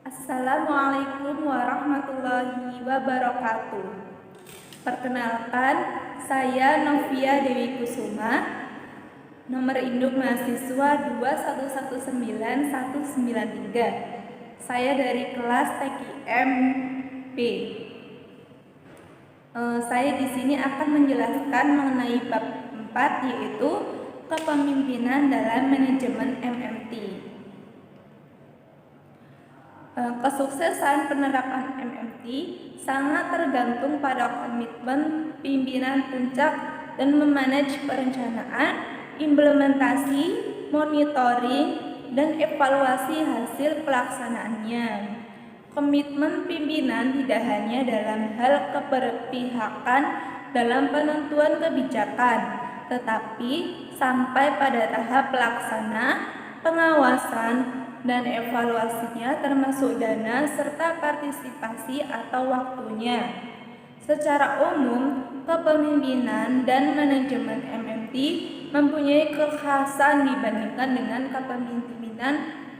Assalamualaikum warahmatullahi wabarakatuh. Perkenalkan, saya Novia Dewi Kusuma, nomor induk mahasiswa 2119193. Saya dari kelas TKM B. Saya di sini akan menjelaskan mengenai bab 4, yaitu kepemimpinan dalam manajemen MMT. Kesuksesan penerapan MMT sangat tergantung pada komitmen pimpinan puncak dan memanage perencanaan, implementasi, monitoring, dan evaluasi hasil pelaksanaannya. Komitmen pimpinan tidak hanya dalam hal keberpihakan dalam penentuan kebijakan, tetapi sampai pada tahap pelaksana, pengawasan, dan evaluasinya termasuk dana serta partisipasi atau waktunya. Secara umum, kepemimpinan dan manajemen MMT mempunyai kekhasan dibandingkan dengan kepemimpinan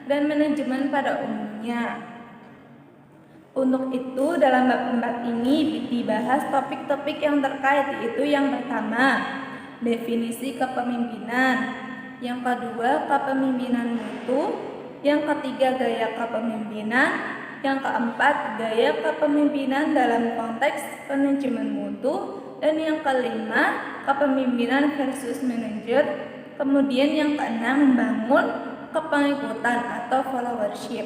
dan manajemen pada umumnya. Untuk itu, dalam bab 4 ini dibahas topik-topik yang terkait, yaitu yang pertama, definisi kepemimpinan, yang kedua, kepemimpinan mutu, yang ketiga, gaya kepemimpinan, yang keempat, gaya kepemimpinan dalam konteks manajemen mutu, dan yang kelima, kepemimpinan versus manajer. Kemudian yang keenam, membangun kepengikutan atau followership.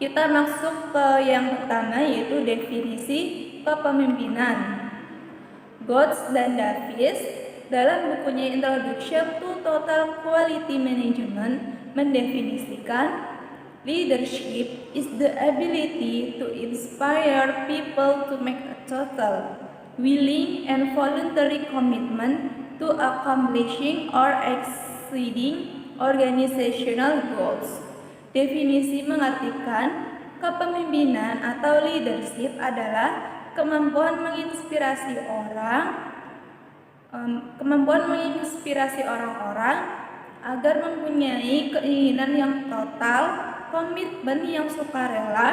Kita masuk ke yang pertama, yaitu definisi kepemimpinan. Goetz dan Davis dalam bukunya Introduction to Total Quality Management mendefinisikan leadership is the ability to inspire people to make a total, willing and voluntary commitment to accomplishing or exceeding organizational goals. Definisi mengartikan kepemimpinan atau leadership adalah kemampuan menginspirasi orang-orang agar mempunyai keinginan yang total, komitmen yang sukarela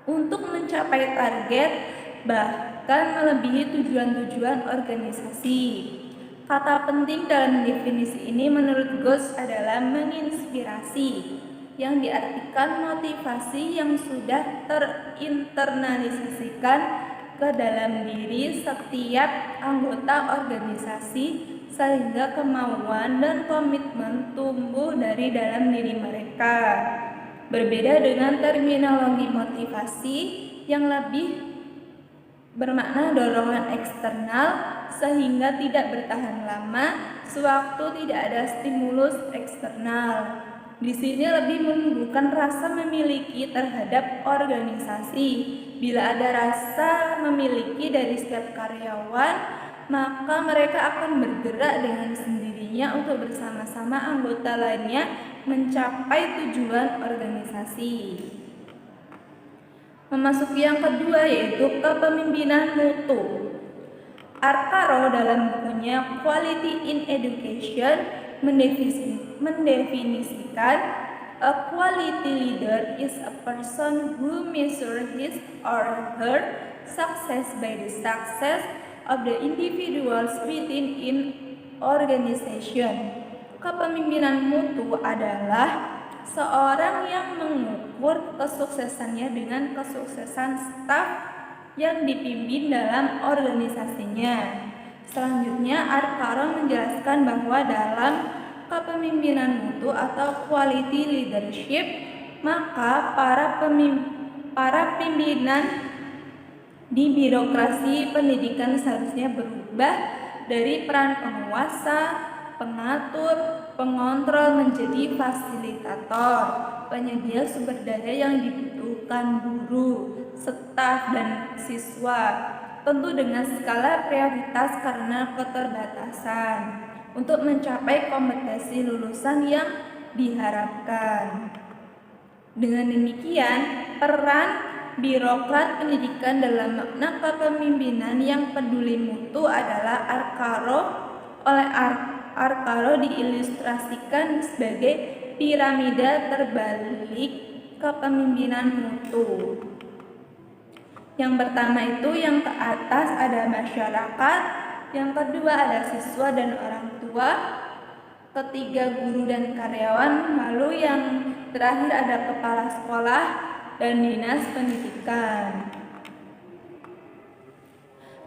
untuk mencapai target, bahkan melebihi tujuan-tujuan organisasi. Kata penting dalam definisi ini menurut Goetz adalah menginspirasi, yang diartikan motivasi yang sudah terinternalisasikan ke dalam diri setiap anggota organisasi, sehingga kemauan dan komitmen tumbuh dari dalam diri mereka. Berbeda dengan terminologi motivasi yang lebih bermakna dorongan eksternal sehingga tidak bertahan lama sewaktu tidak ada stimulus eksternal. Di sini lebih menunjukkan rasa memiliki terhadap organisasi. Bila ada rasa memiliki dari setiap karyawan, maka mereka akan bergerak dengan sendirinya untuk bersama-sama anggota lainnya mencapai tujuan organisasi. Memasuki yang kedua, yaitu kepemimpinan mutu. Arcaro dalam bukunya Quality in Education mendefinisikan a quality leader is a person who measures his or her success by the success of the individuals within an organization. Kepemimpinan mutu adalah seorang yang mengukur kesuksesannya dengan kesuksesan staf yang dipimpin dalam organisasinya. Selanjutnya, Arcaro menjelaskan bahwa dalam kepemimpinan mutu atau quality leadership, maka para pimpinan di birokrasi pendidikan seharusnya berubah dari peran penguasa, pengatur, pengontrol menjadi fasilitator, penyedia sumber daya yang dibutuhkan guru, staf, dan siswa, tentu dengan skala prioritas karena keterbatasan, untuk mencapai kompetensi lulusan yang diharapkan. Dengan demikian, peran birokrat pendidikan dalam makna kepemimpinan yang peduli mutu adalah Arcaro diilustrasikan sebagai piramida terbalik kepemimpinan mutu. Yang pertama itu yang ke atas ada masyarakat, yang kedua ada siswa dan orang tua, ketiga guru dan karyawan, lalu yang terakhir ada kepala sekolah dan dinas pendidikan.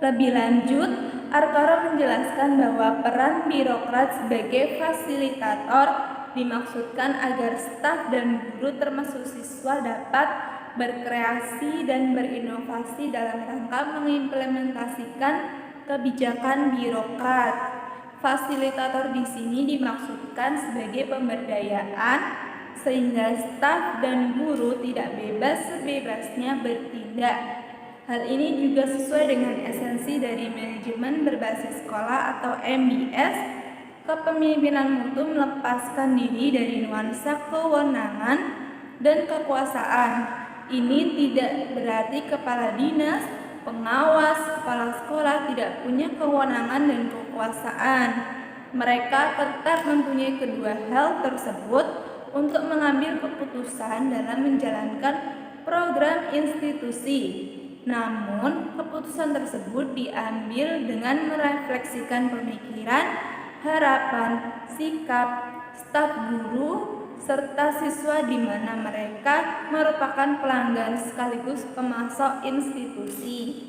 Lebih lanjut, Arkara menjelaskan bahwa peran birokrat sebagai fasilitator dimaksudkan agar staf dan guru termasuk siswa dapat berkreasi dan berinovasi dalam rangka mengimplementasikan kebijakan birokrat. Fasilitator di sini dimaksudkan sebagai pemberdayaan sehingga staf dan guru tidak bebas sebebasnya bertindak. Hal ini juga sesuai dengan esensi dari manajemen berbasis sekolah atau MBS. Kepemimpinan mutu melepaskan diri dari nuansa kewenangan dan kekuasaan. Ini tidak berarti kepala dinas, pengawas, kepala sekolah tidak punya kewenangan dan kekuasaan. Mereka tetap mempunyai kedua hal tersebut untuk mengambil keputusan dalam menjalankan program institusi. Namun, keputusan tersebut diambil dengan merefleksikan pemikiran, harapan, sikap staf guru serta siswa di mana mereka merupakan pelanggan sekaligus pemasok institusi.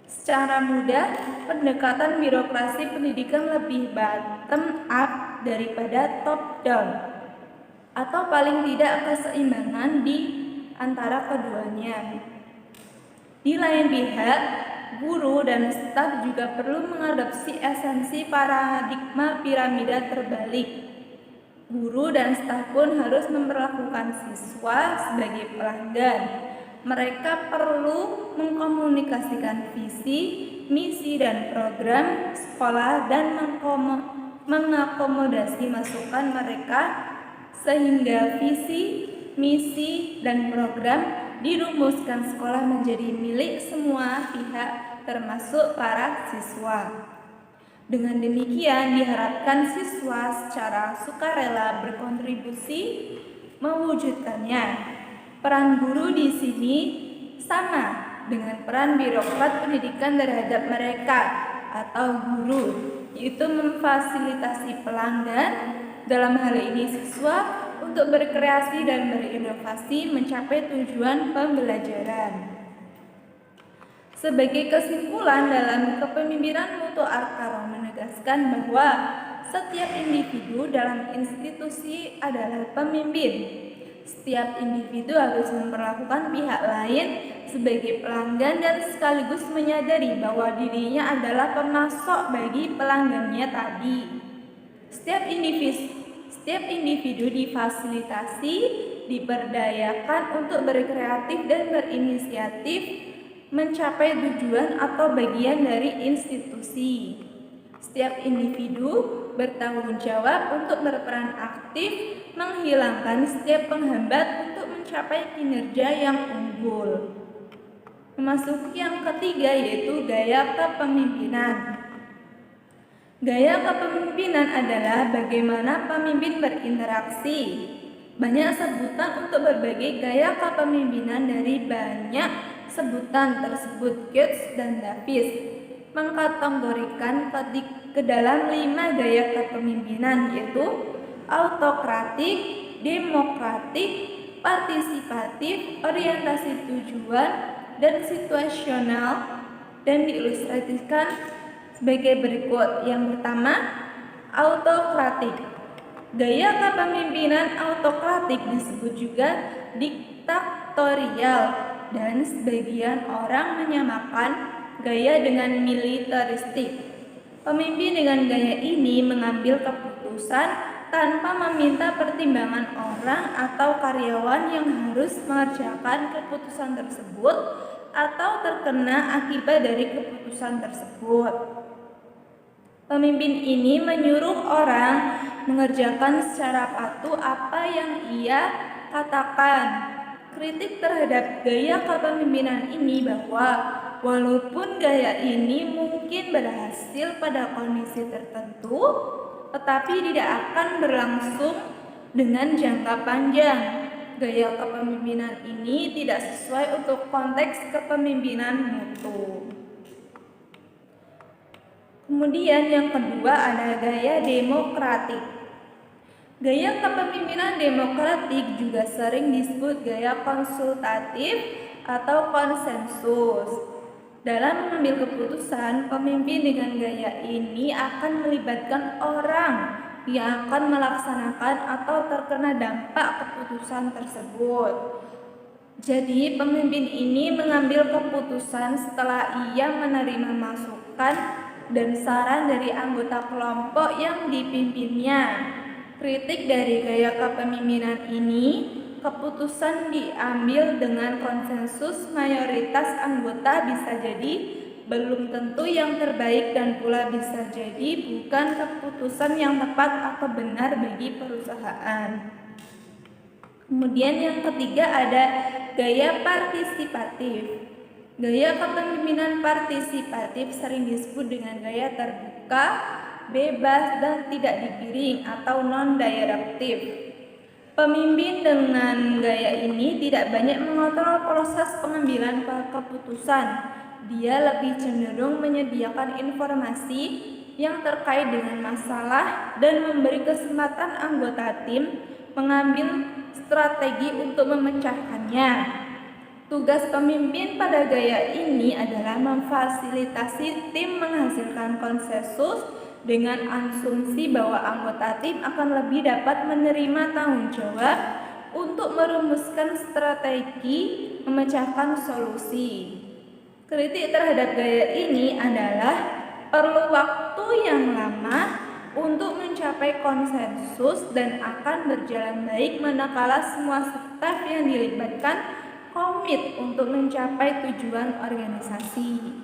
Secara mudah, pendekatan birokrasi pendidikan lebih bottom up daripada top down, atau paling tidak keseimbangan di antara keduanya. Di lain pihak, guru dan staf juga perlu mengadopsi esensi paradigma piramida terbalik. Guru dan staf pun harus memperlakukan siswa sebagai pelanggan. Mereka perlu mengkomunikasikan visi, misi, dan program sekolah dan mengakomodasi masukan mereka sehingga visi, misi, dan program dirumuskan sekolah menjadi milik semua pihak termasuk para siswa. Dengan demikian diharapkan siswa secara sukarela berkontribusi mewujudkannya. Peran guru di sini sama dengan peran birokrat pendidikan terhadap mereka atau guru, yaitu memfasilitasi pelanggan, dalam hal ini siswa, untuk berkreasi dan berinovasi mencapai tujuan pembelajaran. Sebagai kesimpulan, dalam kepemimpinan mutu Arkara menegaskan bahwa setiap individu dalam institusi adalah pemimpin. Setiap individu harus memperlakukan pihak lain sebagai pelanggan dan sekaligus menyadari bahwa dirinya adalah pemasok bagi pelanggannya tadi. Setiap individu difasilitasi, diberdayakan untuk berkreatif dan berinisiatif mencapai tujuan atau bagian dari institusi. Setiap individu bertanggung jawab untuk berperan aktif menghilangkan setiap penghambat untuk mencapai kinerja yang unggul. Memasuki yang ketiga yaitu gaya kepemimpinan. Gaya kepemimpinan adalah bagaimana pemimpin berinteraksi. Banyak sebutan untuk berbagai gaya kepemimpinan. Dari banyak sebutan tersebut, Gates dan Davis mengkategorikan ke dalam 5 gaya kepemimpinan, yaitu autokratik, demokratik, partisipatif, orientasi tujuan, dan situasional, dan diilustrasikan sebagai berikut. Yang pertama, autokratik. Gaya kepemimpinan autokratik disebut juga diktatorial, dan sebagian orang menyamakan gaya dengan militeristik. Pemimpin dengan gaya ini mengambil keputusan tanpa meminta pertimbangan orang atau karyawan yang harus mengerjakan keputusan tersebut atau terkena akibat dari keputusan tersebut. Pemimpin ini menyuruh orang mengerjakan secara patuh apa yang ia katakan. Kritik terhadap gaya kepemimpinan ini bahwa walaupun gaya ini mungkin berhasil pada kondisi tertentu, tetapi tidak akan berlangsung dengan jangka panjang. Gaya kepemimpinan ini tidak sesuai untuk konteks kepemimpinan mutu. Kemudian yang kedua ada gaya demokratik. Gaya kepemimpinan demokratik juga sering disebut gaya konsultatif atau konsensus. Dalam mengambil keputusan, pemimpin dengan gaya ini akan melibatkan orang yang akan melaksanakan atau terkena dampak keputusan tersebut. Jadi, pemimpin ini mengambil keputusan setelah ia menerima masukan dan saran dari anggota kelompok yang dipimpinnya. Kritik dari gaya kepemimpinan ini, keputusan diambil dengan konsensus mayoritas anggota bisa jadi belum tentu yang terbaik dan pula bisa jadi bukan keputusan yang tepat atau benar bagi perusahaan. Kemudian yang ketiga ada gaya partisipatif. Gaya kepemimpinan partisipatif sering disebut dengan gaya terbuka, bebas, dan tidak digiring atau non-direktif. Pemimpin dengan gaya ini tidak banyak mengontrol proses pengambilan keputusan. Dia lebih cenderung menyediakan informasi yang terkait dengan masalah dan memberi kesempatan anggota tim mengambil strategi untuk memecahkannya. Tugas pemimpin pada gaya ini adalah memfasilitasi tim menghasilkan konsensus dengan asumsi bahwa anggota tim akan lebih dapat menerima tanggung jawab untuk merumuskan strategi memecahkan solusi. Kritik terhadap gaya ini adalah perlu waktu yang lama untuk mencapai konsensus dan akan berjalan baik manakala semua staf yang dilibatkan komit untuk mencapai tujuan organisasi.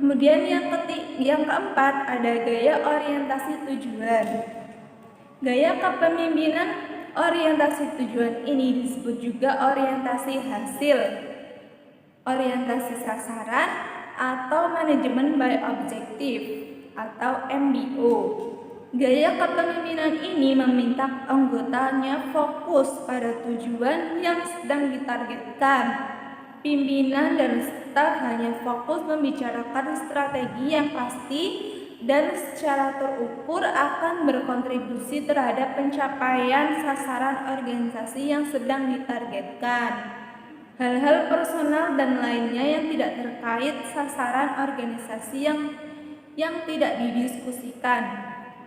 Kemudian yang keempat ada gaya orientasi tujuan. Gaya kepemimpinan orientasi tujuan ini disebut juga orientasi hasil, orientasi sasaran, atau manajemen by objective atau MBO. Gaya kepemimpinan ini meminta anggotanya fokus pada tujuan yang sedang ditargetkan. Pimpinan dan staf hanya fokus membicarakan strategi yang pasti dan secara terukur akan berkontribusi terhadap pencapaian sasaran organisasi yang sedang ditargetkan. Hal-hal personal dan lainnya yang tidak terkait sasaran organisasi yang tidak didiskusikan.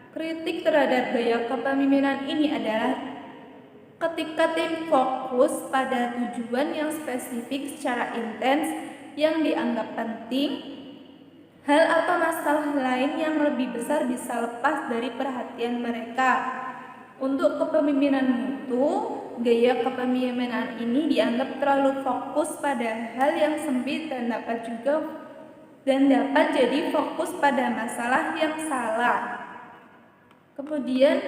Kritik terhadap gaya kepemimpinan ini adalah ketika tim fokus pada tujuan yang spesifik secara intens yang dianggap penting, hal atau masalah lain yang lebih besar bisa lepas dari perhatian mereka. Untuk kepemimpinan mutu, gaya kepemimpinan ini dianggap terlalu fokus pada hal yang sempit dan dapat jadi fokus pada masalah yang salah. Kemudian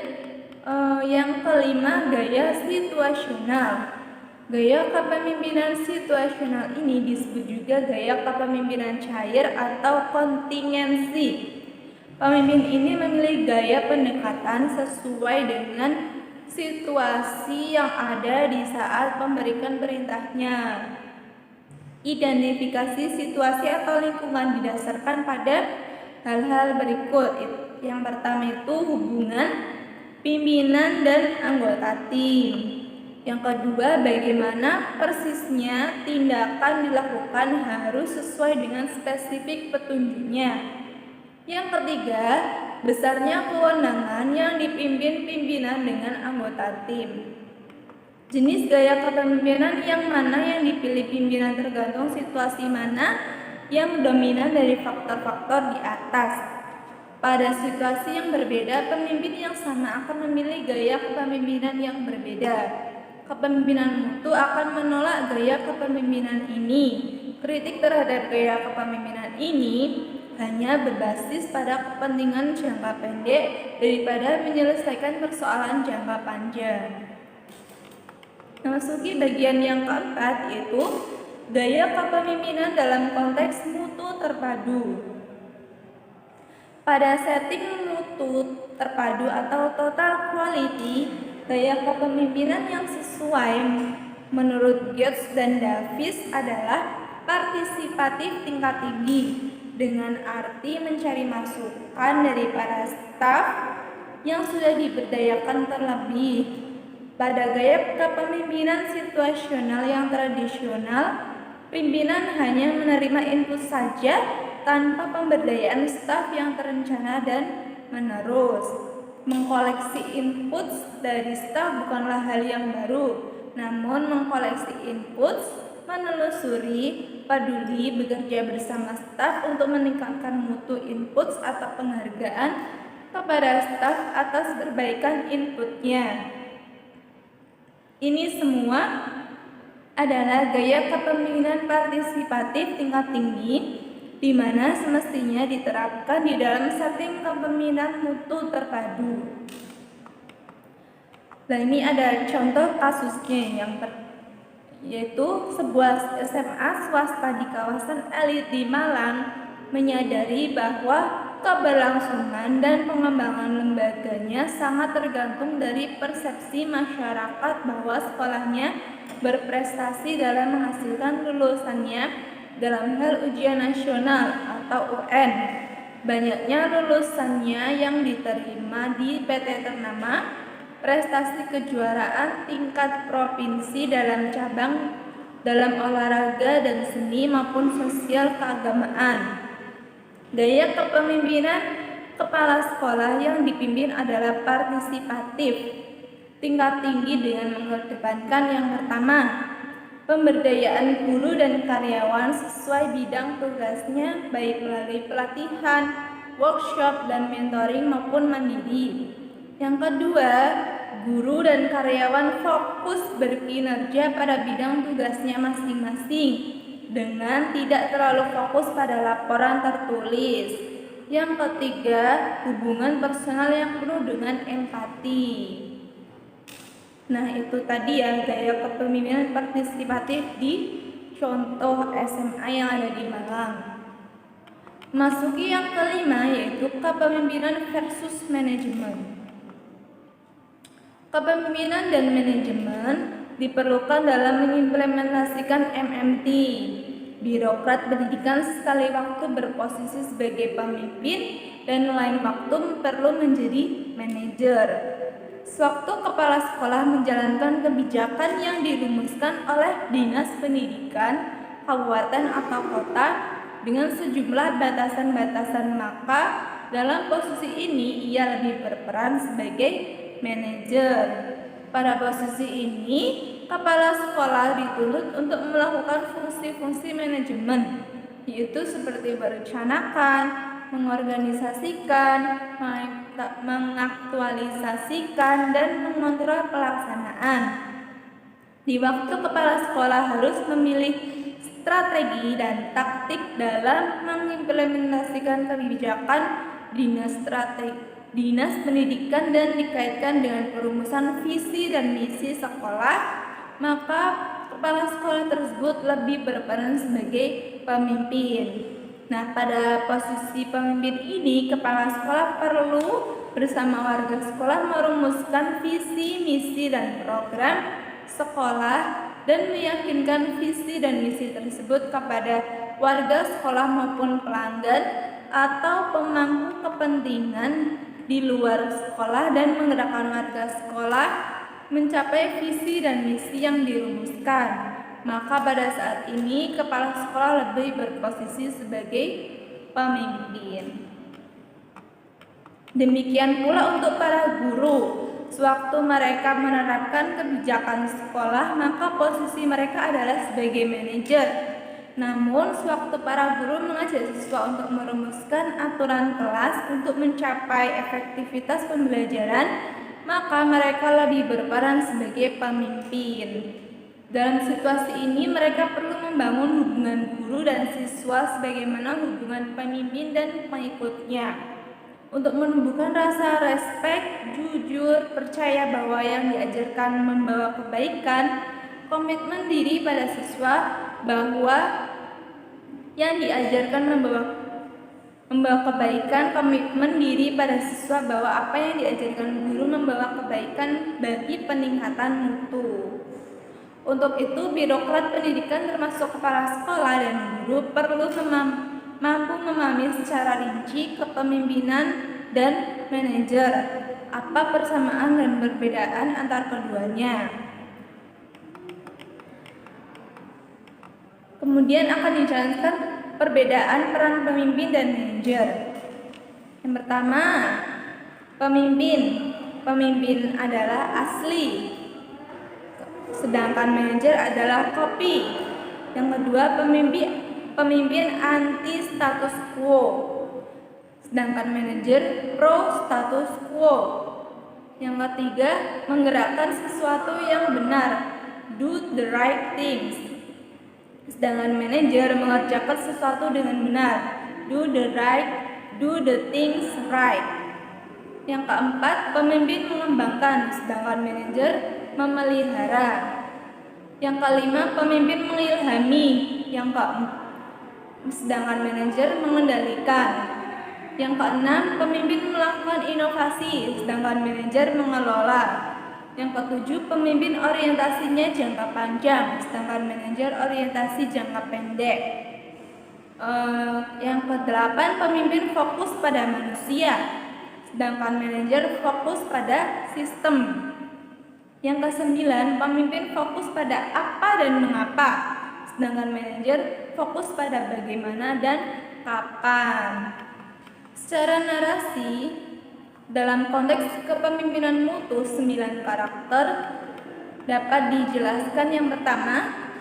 yang kelima, gaya situasional. Gaya kepemimpinan situasional ini disebut juga gaya kepemimpinan cair atau kontingensi. Pemimpin ini memilih gaya pendekatan sesuai dengan situasi yang ada di saat memberikan perintahnya. Identifikasi situasi atau lingkungan didasarkan pada hal-hal berikut. Yang pertama itu hubungan pimpinan dan anggota tim. Yang kedua, bagaimana persisnya tindakan dilakukan harus sesuai dengan spesifik petunjuknya. Yang ketiga, besarnya kewenangan yang dipimpin pimpinan dengan anggota tim. Jenis gaya kepemimpinan yang mana yang dipilih pimpinan tergantung situasi mana yang dominan dari faktor-faktor di atas. Pada situasi yang berbeda, pemimpin yang sama akan memilih gaya kepemimpinan yang berbeda. Kepemimpinan mutu akan menolak gaya kepemimpinan ini. Kritik terhadap gaya kepemimpinan ini hanya berbasis pada kepentingan jangka pendek daripada menyelesaikan persoalan jangka panjang. Memasuki bagian yang keempat, yaitu gaya kepemimpinan dalam konteks mutu terpadu. Pada setting mutu mutu terpadu atau total quality, gaya kepemimpinan yang sesuai menurut Geertz dan Davis adalah partisipatif tingkat tinggi, dengan arti mencari masukan dari para staf yang sudah diberdayakan terlebih. Pada gaya kepemimpinan situasional yang tradisional, pimpinan hanya menerima input saja tanpa pemberdayaan staf yang terencana dan menerus. Mengkoleksi input dari staf bukanlah hal yang baru, namun mengkoleksi input, menelusuri, peduli, bekerja bersama staf untuk meningkatkan mutu input atau penghargaan kepada staf atas perbaikan inputnya. Ini semua adalah gaya kepemimpinan partisipatif tingkat tinggi, di mana semestinya diterapkan di dalam setting kepemimpinan mutu terpadu. Nah, ini ada contoh kasusnya yaitu sebuah SMA swasta di kawasan elit di Malang menyadari bahwa keberlangsungan dan pengembangan lembaganya sangat tergantung dari persepsi masyarakat bahwa sekolahnya berprestasi dalam menghasilkan lulusannya dalam hal ujian nasional atau UN. Banyaknya lulusannya yang diterima di PT ternama, prestasi kejuaraan tingkat provinsi dalam cabang dalam olahraga dan seni maupun sosial keagamaan. Gaya kepemimpinan kepala sekolah yang dipimpin adalah partisipatif tingkat tinggi dengan mengedepankan yang pertama, pemberdayaan guru dan karyawan sesuai bidang tugasnya baik melalui pelatihan, workshop, dan mentoring maupun mandiri. Yang kedua, guru dan karyawan fokus berkinerja pada bidang tugasnya masing-masing dengan tidak terlalu fokus pada laporan tertulis. Yang ketiga, hubungan personal yang penuh dengan empati. Nah, itu tadi ya gaya kepemimpinan partisipatif di contoh SMA yang ada di Malang. Masuki yang kelima, yaitu kepemimpinan versus manajemen. Kepemimpinan dan manajemen diperlukan dalam mengimplementasikan MMT. Birokrat pendidikan sekali waktu berposisi sebagai pemimpin dan lain waktu perlu menjadi manajer. Sewaktu kepala sekolah menjalankan kebijakan yang dirumuskan oleh Dinas Pendidikan, kabupaten atau kota dengan sejumlah batasan-batasan, maka dalam posisi ini ia lebih berperan sebagai manajer. Pada posisi ini, kepala sekolah dituntut untuk melakukan fungsi-fungsi manajemen, yaitu seperti merencanakan, mengorganisasikan, mengaktualisasikan, dan mengontrol pelaksanaan. Di waktu kepala sekolah harus memilih strategi dan taktik dalam mengimplementasikan kebijakan Dinas Pendidikan dan dikaitkan dengan perumusan visi dan misi sekolah, maka kepala sekolah tersebut lebih berperan sebagai pemimpin. Nah, pada posisi pemimpin ini, kepala sekolah perlu bersama warga sekolah merumuskan visi, misi, dan program sekolah dan meyakinkan visi dan misi tersebut kepada warga sekolah maupun pelanggan atau pemangku kepentingan di luar sekolah dan menggerakkan warga sekolah mencapai visi dan misi yang dirumuskan. Maka pada saat ini kepala sekolah lebih berposisi sebagai pemimpin. Demikian pula untuk para guru. Sewaktu mereka menerapkan kebijakan sekolah, maka posisi mereka adalah sebagai manajer. Namun, sewaktu para guru mengajak siswa untuk merumuskan aturan kelas untuk mencapai efektivitas pembelajaran, maka mereka lebih berperan sebagai pemimpin. Dalam situasi ini, mereka perlu membangun hubungan guru dan siswa sebagaimana hubungan pemimpin dan pengikutnya. Untuk menumbuhkan rasa respek, jujur, percaya bahwa yang diajarkan membawa kebaikan, komitmen diri pada siswa bahwa yang diajarkan membawa membawa kebaikan, komitmen diri pada siswa bahwa apa yang diajarkan guru membawa kebaikan bagi peningkatan mutu. Untuk itu, birokrat pendidikan termasuk kepala sekolah dan guru perlu mampu memahami secara rinci kepemimpinan dan manajer, apa persamaan dan perbedaan antar keduanya. Kemudian akan dijelaskan perbedaan peran pemimpin dan manajer. Yang pertama, pemimpin. Pemimpin adalah asli, sedangkan manajer adalah copy. Yang kedua, pemimpin anti status quo, sedangkan manajer pro status quo. Yang ketiga, menggerakkan sesuatu yang benar, do the right things, sedangkan manajer mengerjakan sesuatu dengan benar, do the things right. Yang keempat, pemimpin mengembangkan, sedangkan manajer memelihara. Yang kelima, pemimpin mengilhami, sedangkan manajer mengendalikan. Yang keenam, pemimpin melakukan inovasi, sedangkan manajer mengelola. Yang ketujuh, pemimpin orientasinya jangka panjang, sedangkan manajer orientasi jangka pendek. Yang kedelapan, pemimpin fokus pada manusia, sedangkan manajer fokus pada sistem. Yang kesembilan, pemimpin fokus pada apa dan mengapa, sedangkan manajer fokus pada bagaimana dan kapan. Secara narasi, dalam konteks kepemimpinan mutu 9 karakter dapat dijelaskan. Yang pertama,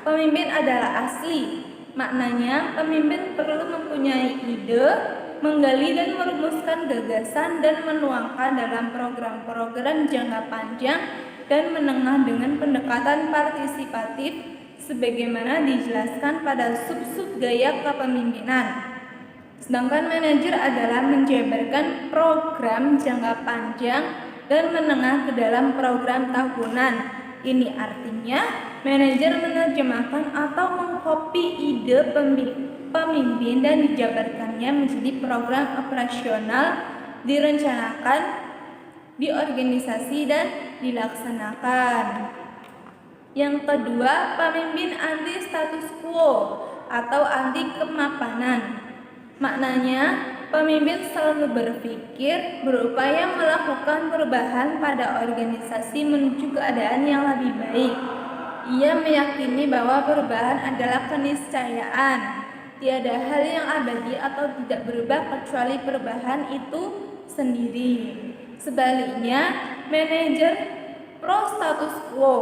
pemimpin adalah asli. Maknanya, pemimpin perlu mempunyai ide, menggali dan merumuskan gagasan dan menuangkan dalam program-program jangka panjang dan menengah dengan pendekatan partisipatif sebagaimana dijelaskan pada sub-sub gaya kepemimpinan. Sedangkan manajer adalah menjabarkan program jangka panjang dan menengah ke dalam program tahunan. Ini artinya manajer menerjemahkan atau mengkopi ide pemimpin dan dijabarkannya menjadi program operasional, direncanakan, diorganisasi dan dilaksanakan. Yang kedua, pemimpin anti status quo atau anti kemapanan. Maknanya, pemimpin selalu berpikir, berupaya melakukan perubahan pada organisasi menuju keadaan yang lebih baik. Ia meyakini bahwa perubahan adalah keniscayaan. Tiada hal yang abadi atau tidak berubah kecuali perubahan itu sendiri. Sebaliknya, manajer pro status quo.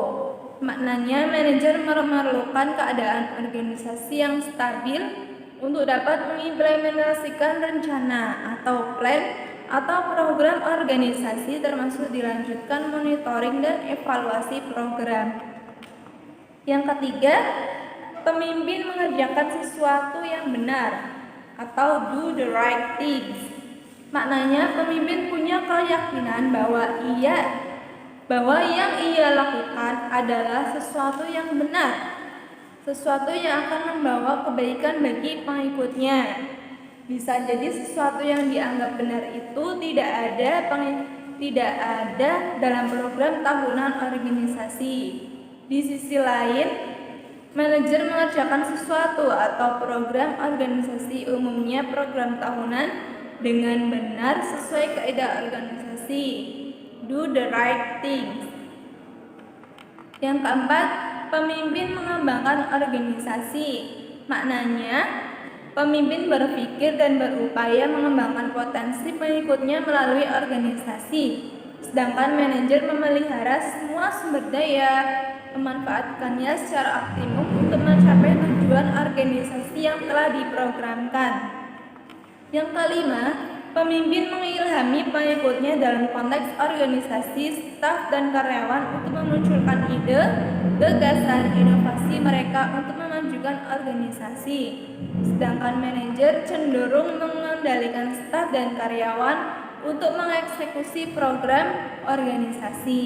Maknanya, manajer memerlukan keadaan organisasi yang stabil untuk dapat mengimplementasikan rencana atau plan atau program organisasi, termasuk dilanjutkan monitoring dan evaluasi program. Yang ketiga, pemimpin mengerjakan sesuatu yang benar atau do the right things. Maknanya, pemimpin punya keyakinan bahwa yang ia lakukan adalah sesuatu yang benar, sesuatu yang akan membawa kebaikan bagi pengikutnya. Bisa jadi sesuatu yang dianggap benar itu tidak ada dalam program tahunan organisasi. Di sisi lain, manajer mengerjakan sesuatu atau program organisasi, umumnya program tahunan, dengan benar sesuai kaidah organisasi, do the right things. Yang keempat, pemimpin mengembangkan organisasi. Maknanya, pemimpin berpikir dan berupaya mengembangkan potensi pengikutnya melalui organisasi. Sedangkan manajer memelihara semua sumber daya, memanfaatkannya secara optimum untuk mencapai tujuan organisasi yang telah diprogramkan. Yang kelima, pemimpin mengilhami pengikutnya dalam konteks organisasi, staf dan karyawan untuk memunculkan ide, gagasan, inovasi mereka untuk memajukan organisasi. Sedangkan manajer cenderung mengendalikan staf dan karyawan untuk mengeksekusi program organisasi.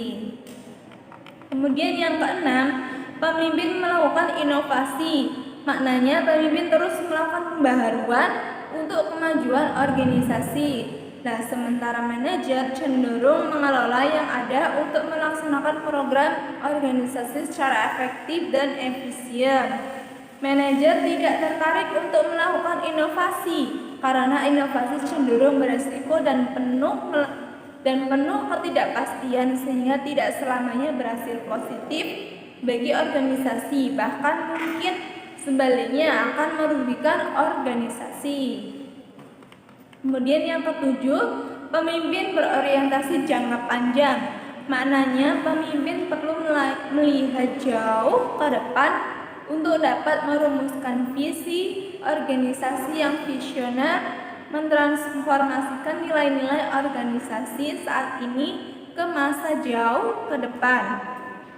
Kemudian yang keenam, pemimpin melakukan inovasi. Maknanya, pemimpin terus melakukan pembaharuan, untuk kemajuan organisasi. Nah, sementara manajer cenderung mengelola yang ada untuk melaksanakan program organisasi secara efektif dan efisien. Manajer tidak tertarik untuk melakukan inovasi karena inovasi cenderung beresiko dan penuh ketidakpastian sehingga tidak selamanya berhasil positif bagi organisasi, bahkan mungkin sebaliknya akan merugikan organisasi. Kemudian yang ketujuh, pemimpin berorientasi jangka panjang. Maknanya pemimpin perlu melihat jauh ke depan untuk dapat merumuskan visi organisasi yang visioner, mentransformasikan nilai-nilai organisasi saat ini ke masa jauh ke depan.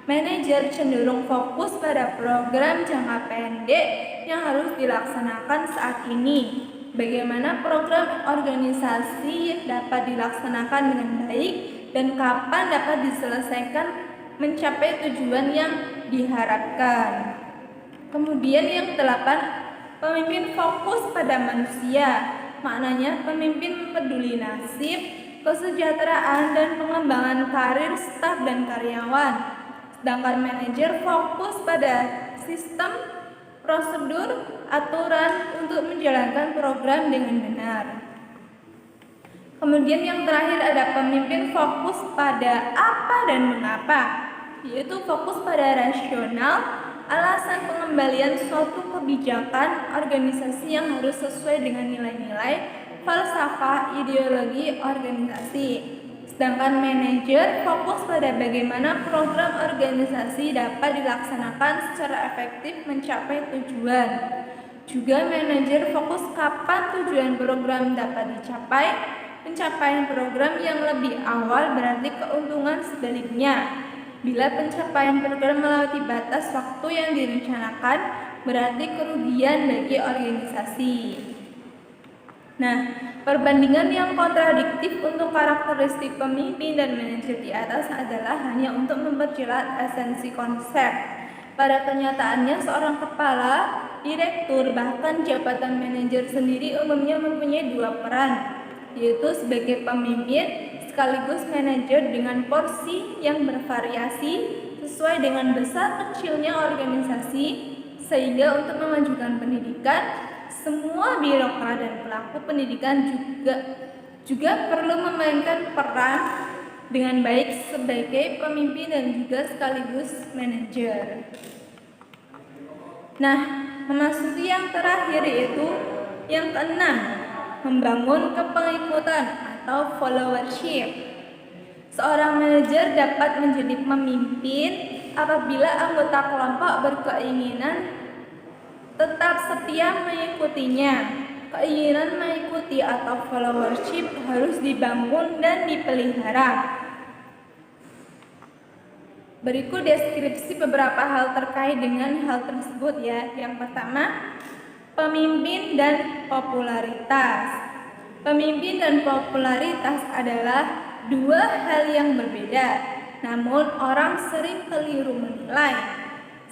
Manajer cenderung fokus pada program jangka pendek yang harus dilaksanakan saat ini. Bagaimana program organisasi dapat dilaksanakan dengan baik dan kapan dapat diselesaikan mencapai tujuan yang diharapkan. Kemudian yang kedelapan, pemimpin fokus pada manusia. Maknanya pemimpin peduli nasib, kesejahteraan dan pengembangan karir staf dan karyawan. Sedangkan manajer fokus pada sistem, prosedur, aturan untuk menjalankan program dengan benar. Kemudian yang terakhir ada pemimpin fokus pada apa dan mengapa, yaitu fokus pada rasional, alasan pengembalian suatu kebijakan organisasi yang harus sesuai dengan nilai-nilai, falsafah, ideologi organisasi. Sedangkan manajer fokus pada bagaimana program organisasi dapat dilaksanakan secara efektif mencapai tujuan. Juga manajer fokus kapan tujuan program dapat dicapai. Pencapaian program yang lebih awal berarti keuntungan sebaliknya. Bila pencapaian program melewati batas waktu yang direncanakan, berarti kerugian bagi organisasi. Nah, perbandingan yang kontradiktif untuk karakteristik pemimpin dan manajer di atas adalah hanya untuk memperjelas esensi konsep. Pada kenyataannya, seorang kepala, direktur, bahkan jabatan manajer sendiri umumnya mempunyai dua peran, yaitu sebagai pemimpin sekaligus manajer dengan porsi yang bervariasi sesuai dengan besar kecilnya organisasi, sehingga untuk memajukan pendidikan, semua birokrat dan pelaku pendidikan juga perlu memainkan peran dengan baik sebagai pemimpin dan juga sekaligus manajer. Nah, memasuki yang terakhir yaitu yang keenam, membangun kepengikutan atau followership. Seorang manajer dapat menjadi pemimpin apabila anggota kelompok berkeinginan tetap setia mengikutinya. Keinginan mengikuti atau followership harus dibangun dan dipelihara. Berikut deskripsi beberapa hal terkait dengan hal tersebut ya. Yang pertama, pemimpin dan popularitas. Pemimpin dan popularitas adalah dua hal yang berbeda, namun orang sering keliru menilai.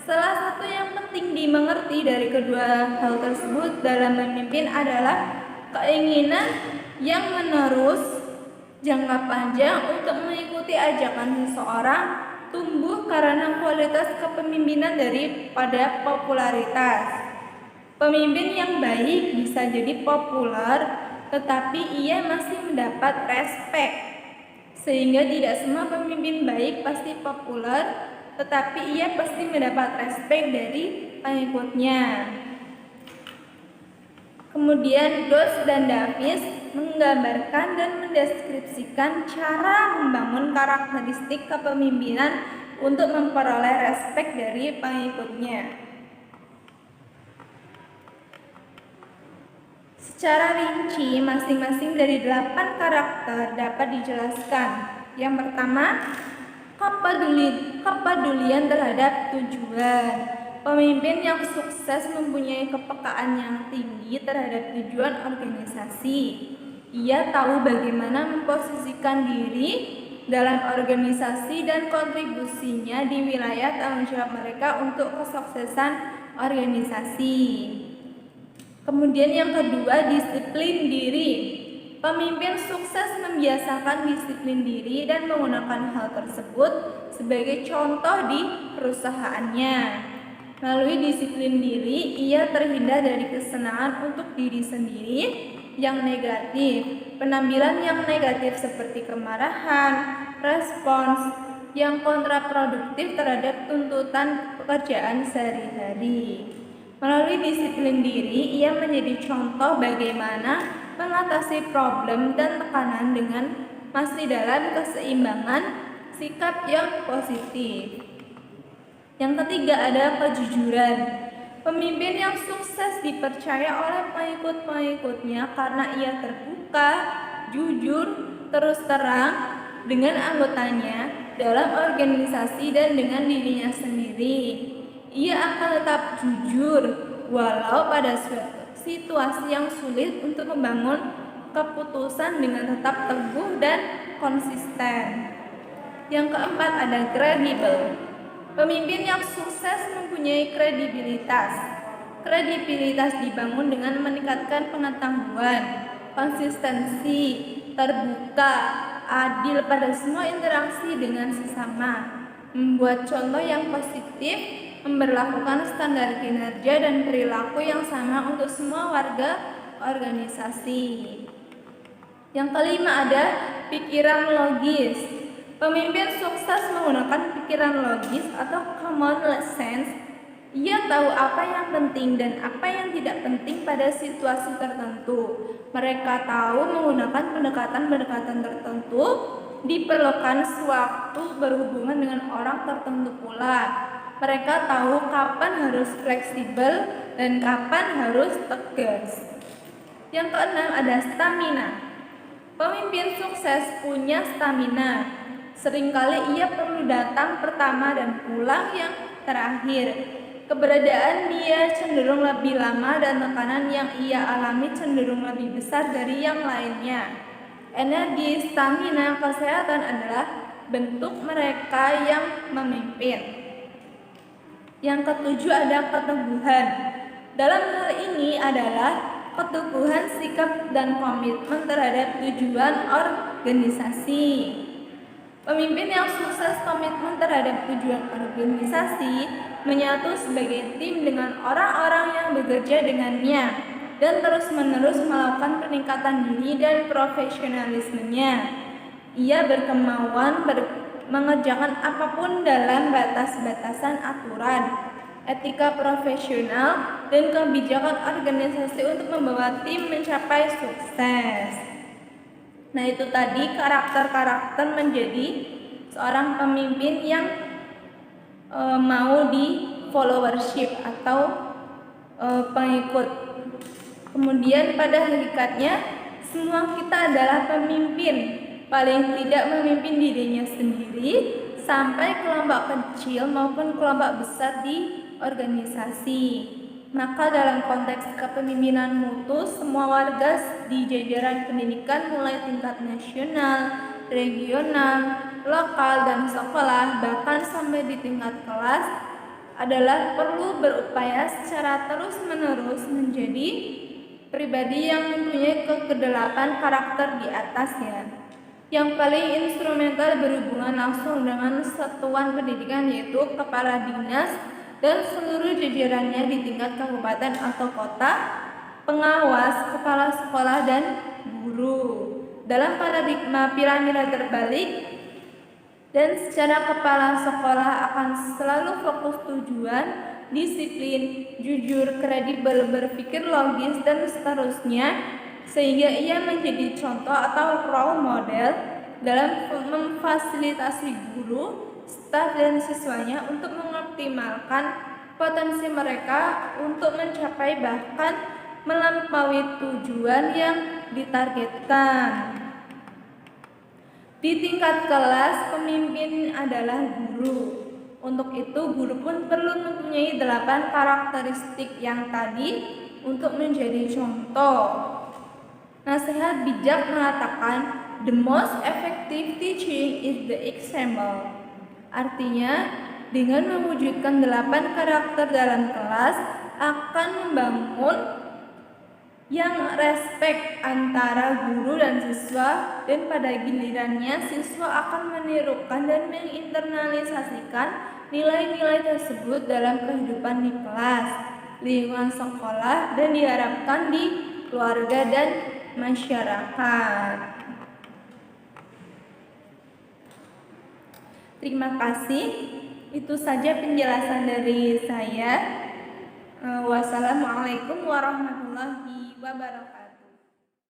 Salah satu yang penting dimengerti dari kedua hal tersebut dalam memimpin adalah keinginan yang menerus jangka panjang untuk mengikuti ajakan seseorang tumbuh karena kualitas kepemimpinan daripada popularitas. Pemimpin yang baik bisa jadi populer, tetapi ia masih mendapat respek. Sehingga tidak semua pemimpin baik pasti populer, tetapi ia pasti mendapat respek dari pengikutnya. Kemudian Doss dan Davis menggambarkan dan mendeskripsikan cara membangun karakteristik kepemimpinan untuk memperoleh respek dari pengikutnya. Secara rinci, masing-masing dari 8 karakter dapat dijelaskan. Yang pertama, kepedulian terhadap tujuan. Pemimpin yang sukses mempunyai kepekaan yang tinggi terhadap tujuan organisasi. Ia tahu bagaimana memposisikan diri dalam organisasi dan kontribusinya di wilayah tanggung jawab mereka untuk kesuksesan organisasi. Kemudian yang kedua, disiplin diri. Pemimpin sukses membiasakan disiplin diri dan menggunakan hal tersebut sebagai contoh di perusahaannya. Melalui disiplin diri, ia terhindar dari kesenangan untuk diri sendiri yang negatif, penampilan yang negatif seperti kemarahan, respons yang kontraproduktif terhadap tuntutan pekerjaan sehari-hari. Melalui disiplin diri, ia menjadi contoh bagaimana mengatasi problem dan tekanan dengan masih dalam keseimbangan sikap yang positif. Yang ketiga ada kejujuran. Pemimpin yang sukses dipercaya oleh pengikut-pengikutnya karena ia terbuka, jujur, terus terang dengan anggotanya dalam organisasi dan dengan dirinya sendiri. Ia akan tetap jujur walau pada suatu situasi yang sulit untuk membangun keputusan dengan tetap teguh dan konsisten. Yang keempat ada kredibel. Pemimpin yang sukses mempunyai kredibilitas. Kredibilitas dibangun dengan meningkatkan pengetahuan, konsistensi, terbuka, adil pada semua interaksi dengan sesama, membuat contoh yang positif, memberlakukan standar kinerja dan perilaku yang sama untuk semua warga organisasi. Yang kelima ada pikiran logis. Pemimpin sukses menggunakan pikiran logis atau common sense. Ia tahu apa yang penting dan apa yang tidak penting pada situasi tertentu. Mereka tahu menggunakan pendekatan-pendekatan tertentu diperlukan sewaktu berhubungan dengan orang tertentu pula. Mereka tahu kapan harus fleksibel dan kapan harus tegas. Yang keenam ada stamina. Pemimpin sukses punya stamina. Seringkali ia perlu datang pertama dan pulang yang terakhir. Keberadaan dia cenderung lebih lama dan tekanan yang ia alami cenderung lebih besar dari yang lainnya. Energi, stamina, kesehatan adalah bentuk mereka yang memimpin. Yang ketujuh ada keteguhan. Dalam hal ini adalah keteguhan sikap dan komitmen terhadap tujuan organisasi. Pemimpin yang sukses komitmen terhadap tujuan organisasi menyatu sebagai tim dengan orang-orang yang bekerja dengannya dan terus-menerus melakukan peningkatan diri dan profesionalismenya. Ia berkemauan mengerjakan apapun dalam batas-batasan aturan, etika profesional, dan kebijakan organisasi untuk membawa tim mencapai sukses. Nah, itu tadi karakter-karakter menjadi seorang pemimpin yang mau di followership atau pengikut. Kemudian pada hakikatnya semua kita adalah pemimpin, paling tidak memimpin dirinya sendiri sampai kelompok kecil maupun kelompok besar di organisasi. Maka dalam konteks kepemimpinan mutu, semua warga di jajaran pendidikan mulai tingkat nasional, regional, lokal, dan sekolah, bahkan sampai di tingkat kelas adalah perlu berupaya secara terus-menerus menjadi pribadi yang mempunyai kedelapan karakter di atasnya. Yang paling instrumental berhubungan langsung dengan satuan pendidikan yaitu kepala dinas dan seluruh jajarannya di tingkat kabupaten atau kota, pengawas, kepala sekolah, dan guru. Dalam paradigma piramida terbalik, dan secara kepala sekolah akan selalu fokus tujuan, disiplin, jujur, kredibel, berpikir logis, dan seterusnya, sehingga ia menjadi contoh atau role model dalam memfasilitasi guru, staf, dan siswanya untuk mengoptimalkan potensi mereka untuk mencapai bahkan melampaui tujuan yang ditargetkan. Di tingkat kelas, pemimpin adalah guru. Untuk itu, guru pun perlu mempunyai 8 karakteristik yang tadi untuk menjadi contoh. Nasihat bijak mengatakan, the most effective teaching is the example. Artinya, dengan mewujudkan 8 karakter dalam kelas akan membangun yang respek antara guru dan siswa, dan pada gilirannya siswa akan menirukan dan menginternalisasikan nilai-nilai tersebut dalam kehidupan di kelas, lingkungan sekolah, dan diharapkan di keluarga dan masyarakat. Terima kasih. Itu saja penjelasan dari saya. Wassalamualaikum warahmatullahi wabarakatuh.